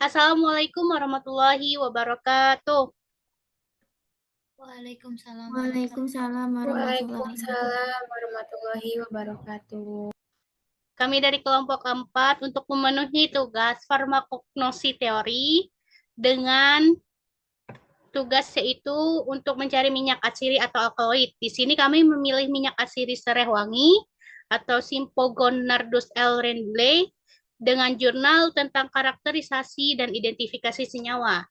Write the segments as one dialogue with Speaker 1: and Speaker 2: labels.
Speaker 1: Assalamualaikum warahmatullahi wabarakatuh.
Speaker 2: Waalaikumsalam warahmatullahi
Speaker 3: Waalaikumsalam warahmatullahi wabarakatuh.
Speaker 4: Waalaikumsalam warahmatullahi wabarakatuh.
Speaker 1: Kami dari kelompok 4 untuk memenuhi tugas farmakognosi teori dengan tugas yaitu untuk mencari minyak atsiri atau alkaloid. Di sini kami memilih minyak atsiri sereh wangi atau Symphogon Nardus L. Rendley dengan jurnal tentang karakterisasi dan identifikasi senyawa.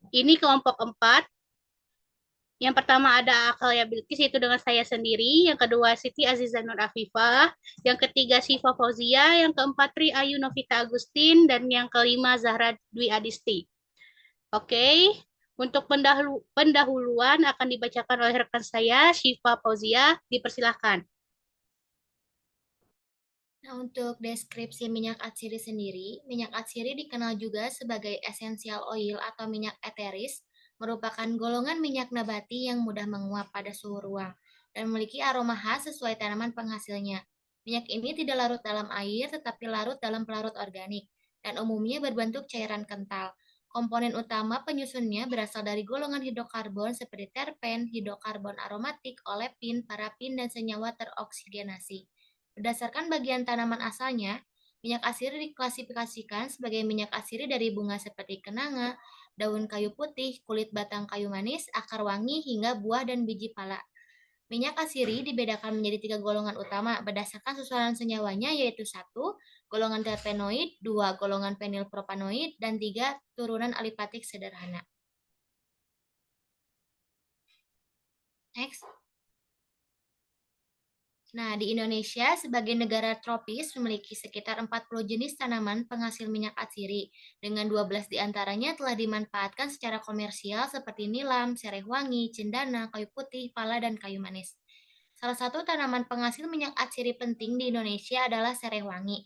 Speaker 1: Ini kelompok 4. Yang pertama ada Akalia Bilkis, itu dengan saya sendiri. Yang kedua Siti Aziza Nur Afifah. Yang ketiga Syifa Fauzia. Yang keempat Tri Ayu Novita Agustin. Dan yang kelima Zahra Dwi Adisti. Oke, untuk pendahuluan akan dibacakan oleh rekan saya, Syifa Fauzia. Dipersilahkan.
Speaker 2: Nah, untuk deskripsi minyak atsiri sendiri, minyak atsiri dikenal juga sebagai essential oil atau minyak eteris, merupakan golongan minyak nabati yang mudah menguap pada suhu ruang dan memiliki aroma khas sesuai tanaman penghasilnya. Minyak ini tidak larut dalam air, tetapi larut dalam pelarut organik, dan umumnya berbentuk cairan kental. Komponen utama penyusunnya berasal dari golongan hidrokarbon seperti terpen, hidrokarbon aromatik, olefin, parafin, dan senyawa teroksigenasi. Berdasarkan bagian tanaman asalnya, minyak asiri diklasifikasikan sebagai minyak asiri dari bunga seperti kenanga, daun kayu putih, kulit batang kayu manis, akar wangi, hingga buah dan biji pala. Minyak asiri dibedakan menjadi 3 golongan utama berdasarkan susunan senyawanya, yaitu 1. Golongan terpenoid, 2. Golongan penilpropanoid, dan 3. Turunan alipatik sederhana. Next. Nah, di Indonesia, sebagai negara tropis, memiliki sekitar 40 jenis tanaman penghasil minyak atsiri, dengan 12 diantaranya telah dimanfaatkan secara komersial seperti nilam, sereh wangi, cendana, kayu putih, pala, dan kayu manis. Salah satu tanaman penghasil minyak atsiri penting di Indonesia adalah sereh wangi,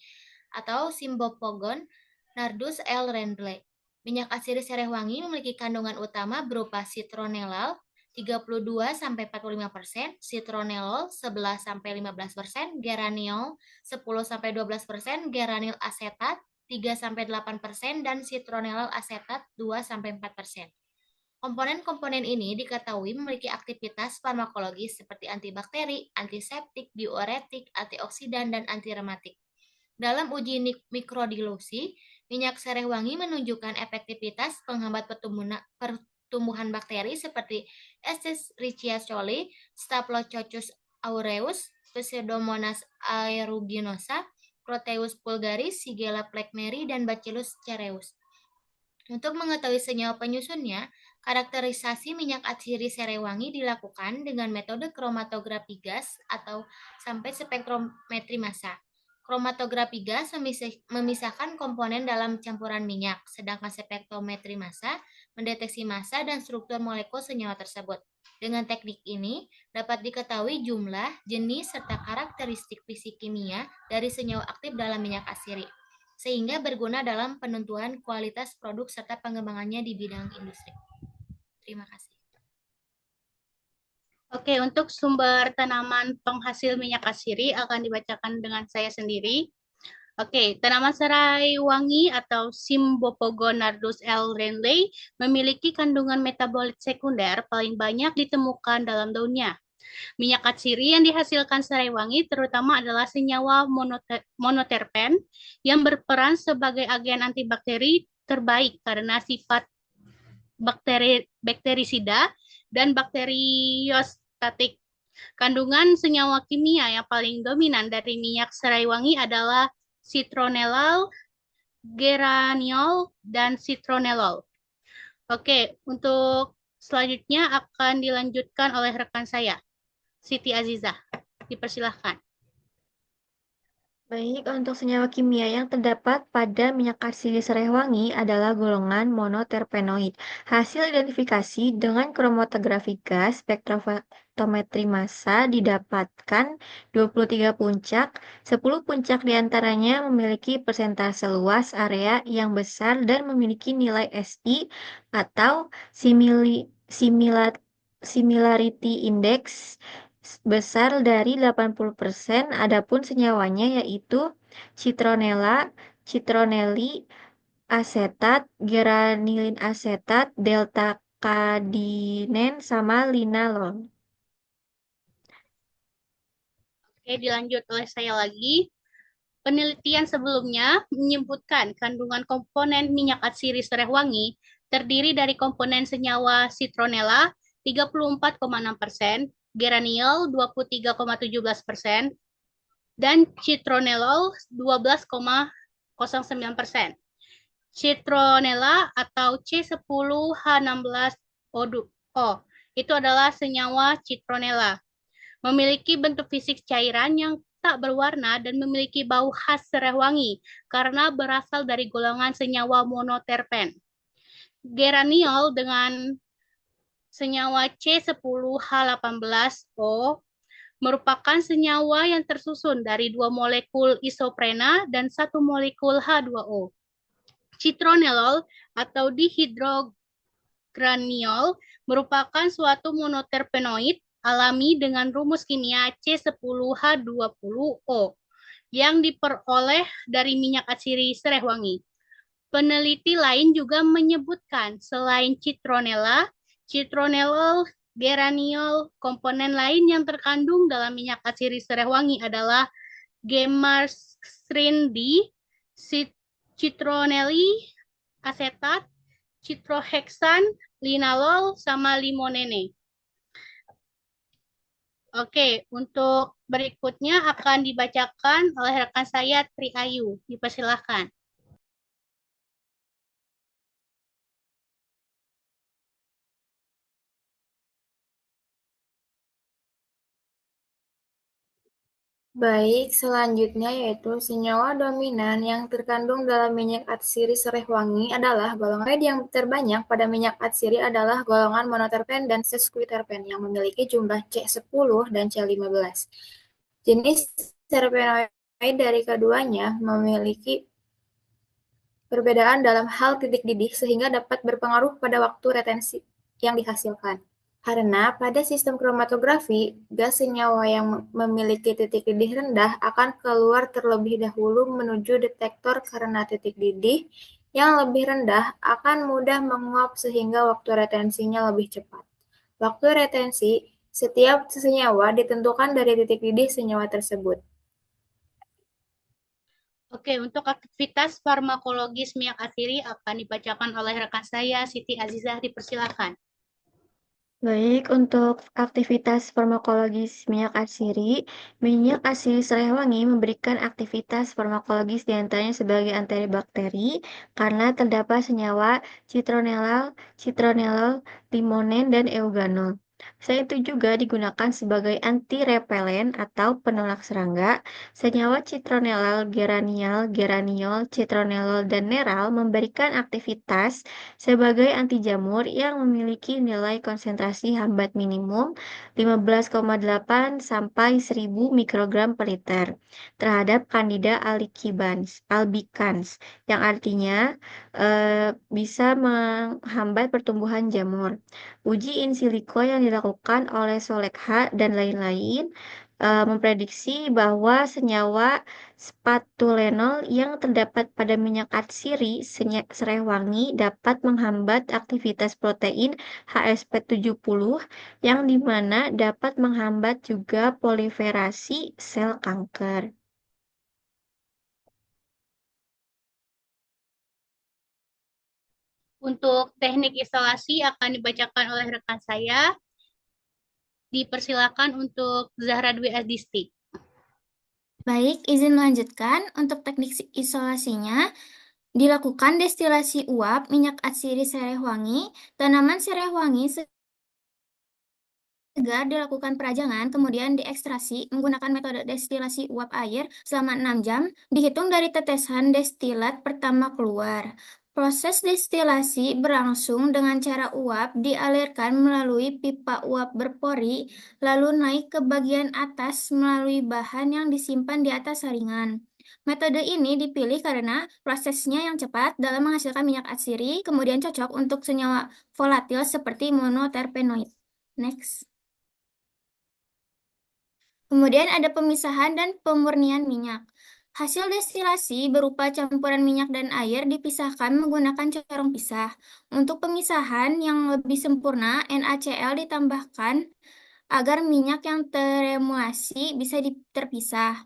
Speaker 2: atau Symphogon Nardus L. Rendley. Minyak atsiri sereh wangi memiliki kandungan utama berupa citronellal, 32-45%, citronellol 11-15%, geraniol 10-12%, geranil asetat 3-8%, dan citronellal asetat 2-4%. Komponen-komponen ini diketahui memiliki aktivitas farmakologis seperti antibakteri, antiseptik, diuretik, antioksidan, dan antirematik. Dalam uji mikrodilusi, minyak sereh wangi menunjukkan efektivitas penghambat pertumbuhan bakteri seperti Escherichia coli, Staphylococcus aureus, Pseudomonas aeruginosa, Proteus vulgaris, Shigella plekneri, dan Bacillus cereus. Untuk mengetahui senyawa penyusunnya, karakterisasi minyak atsiri sereh wangi dilakukan dengan metode kromatografi gas atau sampai spektrometri massa. Kromatografi gas memisahkan komponen dalam campuran minyak, sedangkan spektrometri massa mendeteksi massa dan struktur molekul senyawa tersebut. Dengan teknik ini, dapat diketahui jumlah, jenis, serta karakteristik fisik kimia dari senyawa aktif dalam minyak atsiri, sehingga berguna dalam penentuan kualitas produk serta pengembangannya di bidang industri. Terima kasih.
Speaker 1: Oke, untuk sumber tanaman penghasil minyak atsiri akan dibacakan dengan saya sendiri. Oke, tanaman serai wangi atau Symphogon Nardus L. Rendley memiliki kandungan metabolit sekunder paling banyak ditemukan dalam daunnya. Minyak atsiri yang dihasilkan serai wangi terutama adalah senyawa monoterpen yang berperan sebagai agen antibakteri terbaik karena sifat bakterisida dan bakteriostatik. Kandungan senyawa kimia yang paling dominan dari minyak serai wangi adalah citronellal, geraniol, dan citronellol. Oke, untuk selanjutnya akan dilanjutkan oleh rekan saya, Siti Aziza. Dipersilahkan.
Speaker 3: Baik, untuk senyawa kimia yang terdapat pada minyak atsiri sereh wangi adalah golongan monoterpenoid. Hasil identifikasi dengan kromatografi gas spektrofotometri massa didapatkan 23 puncak, 10 puncak diantaranya memiliki persentase luas area yang besar dan memiliki nilai SI atau similarity index besar dari 80%, adapun senyawanya yaitu citronella, citroneli asetat, geranilin asetat, delta kadinen, sama linalol.
Speaker 1: Oke, dilanjut oleh saya lagi. Penelitian sebelumnya menyebutkan kandungan komponen minyak atsiri serai wangi terdiri dari komponen senyawa citronella 34,6%, geraniol 23,17%, dan citronellol 12,09%. Citronella atau C10H16O itu adalah senyawa citronella. Memiliki bentuk fisik cairan yang tak berwarna dan memiliki bau khas serai wangi karena berasal dari golongan senyawa monoterpen. Geraniol dengan senyawa C10H18O merupakan senyawa yang tersusun dari 2 molekul isoprena dan 1 molekul H2O. Citronellol atau dihidrograniol merupakan suatu monoterpenoid alami dengan rumus kimia C10H20O yang diperoleh dari minyak atsiri serai wangi. Peneliti lain juga menyebutkan selain citronella, citronellol, geraniol, komponen lain yang terkandung dalam minyak atsiri serai wangi adalah gemarstrin D, citronelli asetat, citroheksan, linalol, sama limonene. Oke, untuk berikutnya akan dibacakan oleh rekan saya Tri Ayu. Dipersilahkan.
Speaker 4: Baik, selanjutnya yaitu senyawa dominan yang terkandung dalam minyak atsiri serai wangi adalah golongan yang terbanyak pada minyak atsiri adalah golongan monoterpen dan sesquiterpen yang memiliki jumlah C10 dan C15. Jenis terpenoid dari keduanya memiliki perbedaan dalam hal titik didih sehingga dapat berpengaruh pada waktu retensi yang dihasilkan. Karena pada sistem kromatografi, gas senyawa yang memiliki titik didih rendah akan keluar terlebih dahulu menuju detektor karena titik didih yang lebih rendah akan mudah menguap sehingga waktu retensinya lebih cepat. Waktu retensi setiap senyawa ditentukan dari titik didih senyawa tersebut.
Speaker 1: Oke, untuk aktivitas farmakologis minyak atsiri akan dibacakan oleh rekan saya Siti Azizah. Dipersilakan.
Speaker 3: Baik, untuk aktivitas farmakologis minyak atsiri serai wangi memberikan aktivitas farmakologis diantaranya sebagai antibakteri karena terdapat senyawa citronellol, limonen, dan euganol. Selain itu juga digunakan sebagai anti-repelen atau penolak serangga. Senyawa citronellol, geraniol, citronellol, dan neral memberikan aktivitas sebagai anti jamur yang memiliki nilai konsentrasi hambat minimum 15,8 sampai 1000 mikrogram per liter terhadap Candida albicans yang artinya bisa menghambat pertumbuhan jamur. Uji in silico yang dilakukan oleh Solekha dan lain-lain memprediksi bahwa senyawa spatulenol yang terdapat pada minyak atsiri serai wangi dapat menghambat aktivitas protein HSP70 yang dimana dapat menghambat juga proliferasi sel kanker.
Speaker 1: Untuk teknik isolasi akan dibacakan oleh rekan saya. Dipersilakan untuk Zahra Dwi Adisti.
Speaker 5: Baik, izin melanjutkan. Untuk teknik isolasinya, dilakukan destilasi uap minyak atsiri serai wangi, tanaman serai wangi segar dilakukan perajangan, kemudian diekstraksi menggunakan metode destilasi uap air selama 6 jam, dihitung dari tetesan destilat pertama keluar. Proses destilasi berlangsung dengan cara uap dialirkan melalui pipa uap berpori, lalu naik ke bagian atas melalui bahan yang disimpan di atas saringan. Metode ini dipilih karena prosesnya yang cepat dalam menghasilkan minyak atsiri, kemudian cocok untuk senyawa volatil seperti monoterpenoid. Next. Kemudian ada pemisahan dan pemurnian minyak. Hasil destilasi berupa campuran minyak dan air dipisahkan menggunakan corong pisah. Untuk pemisahan yang lebih sempurna, NaCl ditambahkan agar minyak yang teremulsi bisa terpisah.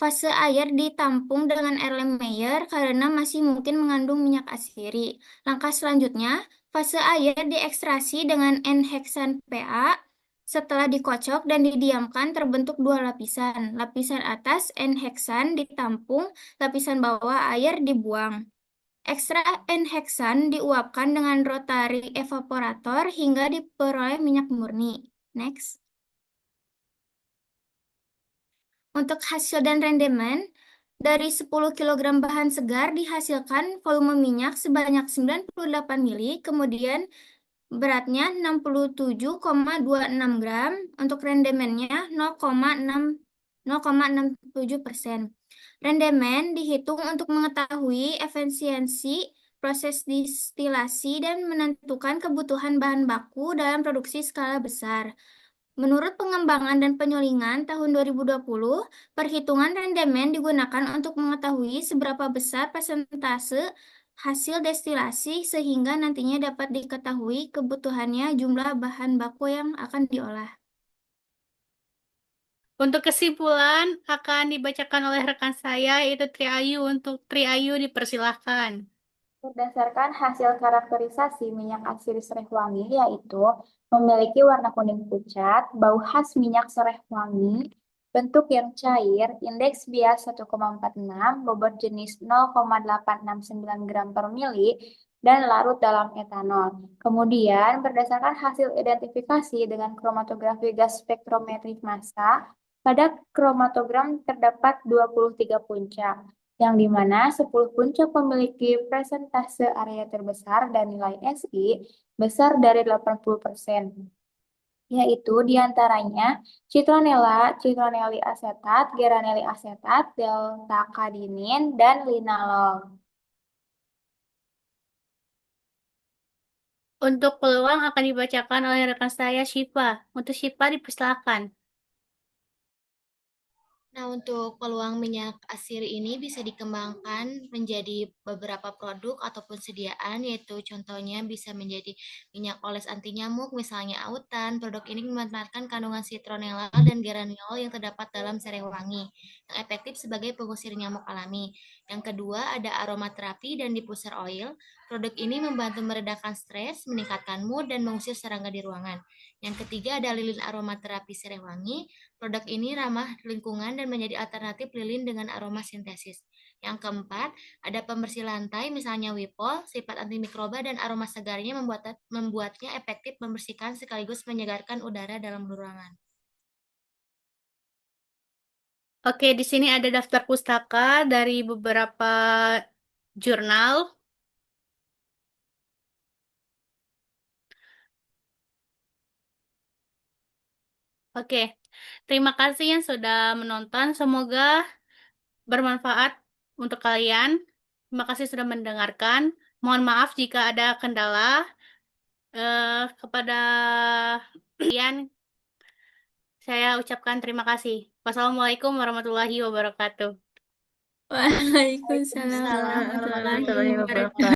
Speaker 5: Fase air ditampung dengan Erlenmeyer karena masih mungkin mengandung minyak asiri. Langkah selanjutnya, fase air diekstraksi dengan N-heksan Pa. Setelah dikocok dan didiamkan terbentuk dua lapisan. Lapisan atas N-heksan ditampung, lapisan bawah air dibuang. Ekstra N-heksan diuapkan dengan rotary evaporator hingga diperoleh minyak murni. Next. Untuk hasil dan rendemen, dari 10 kg bahan segar dihasilkan volume minyak sebanyak 98 mili, kemudian beratnya 67,26 gram, untuk rendemennya 0,67%. Rendemen dihitung untuk mengetahui efisiensi proses distilasi dan menentukan kebutuhan bahan baku dalam produksi skala besar. Menurut pengembangan dan penyulingan tahun 2020, perhitungan rendemen digunakan untuk mengetahui seberapa besar persentase hasil destilasi sehingga nantinya dapat diketahui kebutuhannya jumlah bahan baku yang akan diolah.
Speaker 1: Untuk kesimpulan akan dibacakan oleh rekan saya, yaitu Triayu. Untuk Triayu dipersilahkan.
Speaker 4: Berdasarkan hasil karakterisasi minyak asiri sereh wangi, yaitu memiliki warna kuning pucat, bau khas minyak sereh wangi, bentuk yang cair, indeks bias 1,46, bobot jenis 0,869 gram per mili, dan larut dalam etanol. Kemudian, berdasarkan hasil identifikasi dengan kromatografi gas spektrometri massa, pada kromatogram terdapat 23 puncak, yang dimana 10 puncak memiliki persentase area terbesar dan nilai SI besar dari 80%, yaitu diantaranya citronella, citronelli asetat, geranelli asetat, delta-kadinin, dan linalol.
Speaker 1: Untuk peluang akan dibacakan oleh rekan saya, Syifa. Untuk Syifa dipersilahkan.
Speaker 2: Nah, untuk peluang minyak asiri ini bisa dikembangkan menjadi beberapa produk ataupun sediaan, yaitu contohnya bisa menjadi minyak oles anti nyamuk, misalnya autan. Produk ini memanfaatkan kandungan citronella dan geraniol yang terdapat dalam serai wangi, yang efektif sebagai pengusir nyamuk alami. Yang kedua, ada aromaterapi dan diffuser oil. Produk ini membantu meredakan stres, meningkatkan mood, dan mengusir serangga di ruangan. Yang ketiga, ada lilin aromaterapi serai wangi. Produk ini ramah lingkungan dan menjadi alternatif lilin dengan aroma sintesis. Yang keempat, ada pembersih lantai, misalnya Wipol, sifat antimikroba dan aroma segarnya membuatnya efektif membersihkan sekaligus menyegarkan udara dalam ruangan.
Speaker 1: Oke, di sini ada daftar pustaka dari beberapa jurnal. Oke, terima kasih yang sudah menonton. Semoga bermanfaat untuk kalian. Terima kasih sudah mendengarkan. Mohon maaf jika ada kendala. Kepada kalian, saya ucapkan terima kasih. Wassalamualaikum warahmatullahi wabarakatuh.
Speaker 5: Waalaikumsalam warahmatullahi wabarakatuh.